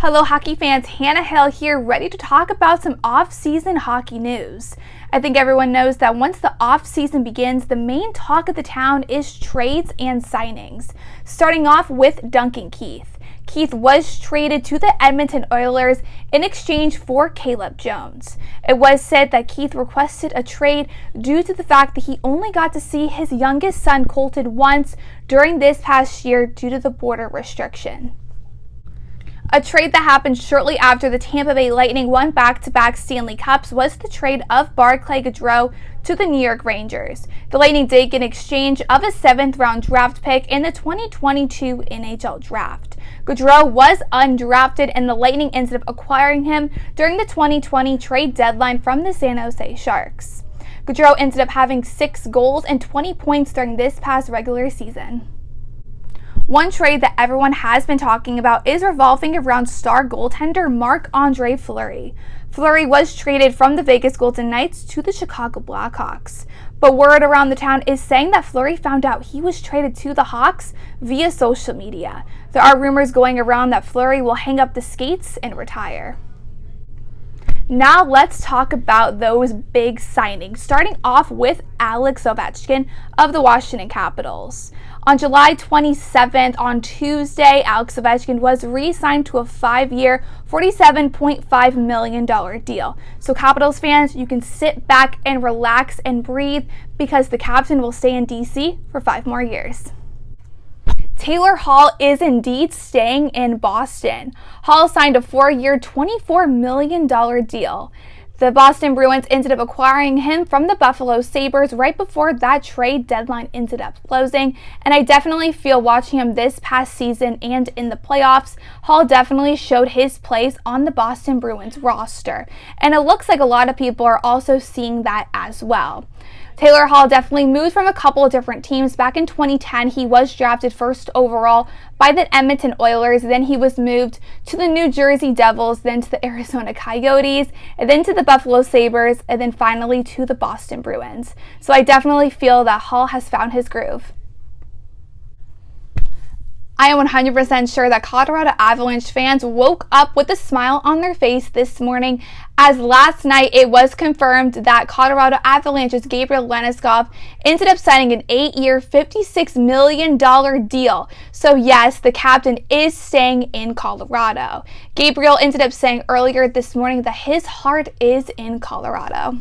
Hello hockey fans, Hannah Hill here, ready to talk about some off-season hockey news. I think everyone knows that once the off-season begins, the main talk of the town is trades and signings. Starting off with Duncan Keith. Keith was traded to the Edmonton Oilers in exchange for Caleb Jones. It was said that Keith requested a trade due to the fact that he only got to see his youngest son Colton once during this past year due to the border restriction. A trade that happened shortly after the Tampa Bay Lightning won back-to-back Stanley Cups was the trade of Barclay Goodrow to the New York Rangers. The Lightning did get an exchange of a 7th-round draft pick in the 2022 NHL Draft. Goodrow was undrafted, and the Lightning ended up acquiring him during the 2020 trade deadline from the San Jose Sharks. Goodrow ended up having 6 goals and 20 points during this past regular season. One trade that everyone has been talking about is revolving around star goaltender Marc-Andre Fleury. Fleury was traded from the Vegas Golden Knights to the Chicago Blackhawks. But word around the town is saying that Fleury found out he was traded to the Hawks via social media. There are rumors going around that Fleury will hang up the skates and retire. Now let's talk about those big signings, starting off with Alex Ovechkin of the Washington Capitals. On July 27th, on Tuesday, Alex Ovechkin was re-signed to a 5-year, $47.5 million deal. So Capitals fans, you can sit back and relax and breathe because the captain will stay in DC for 5 more years. Taylor Hall is indeed staying in Boston. Hall signed a 4-year, $24 million deal. The Boston Bruins ended up acquiring him from the Buffalo Sabres right before that trade deadline ended up closing, and I definitely feel watching him this past season and in the playoffs, Hall definitely showed his place on the Boston Bruins roster, and it looks like a lot of people are also seeing that as well. Taylor Hall definitely moved from a couple of different teams. Back in 2010, he was drafted first overall by the Edmonton Oilers. Then he was moved to the New Jersey Devils, then to the Arizona Coyotes, and then to the Buffalo Sabres, and then finally to the Boston Bruins. So I definitely feel that Hall has found his groove. I am 100% sure that Colorado Avalanche fans woke up with a smile on their face this morning, as last night it was confirmed that Colorado Avalanche's Gabriel Landeskog ended up signing an 8-year, $56 million deal. So yes, the captain is staying in Colorado. Gabriel ended up saying earlier this morning that his heart is in Colorado.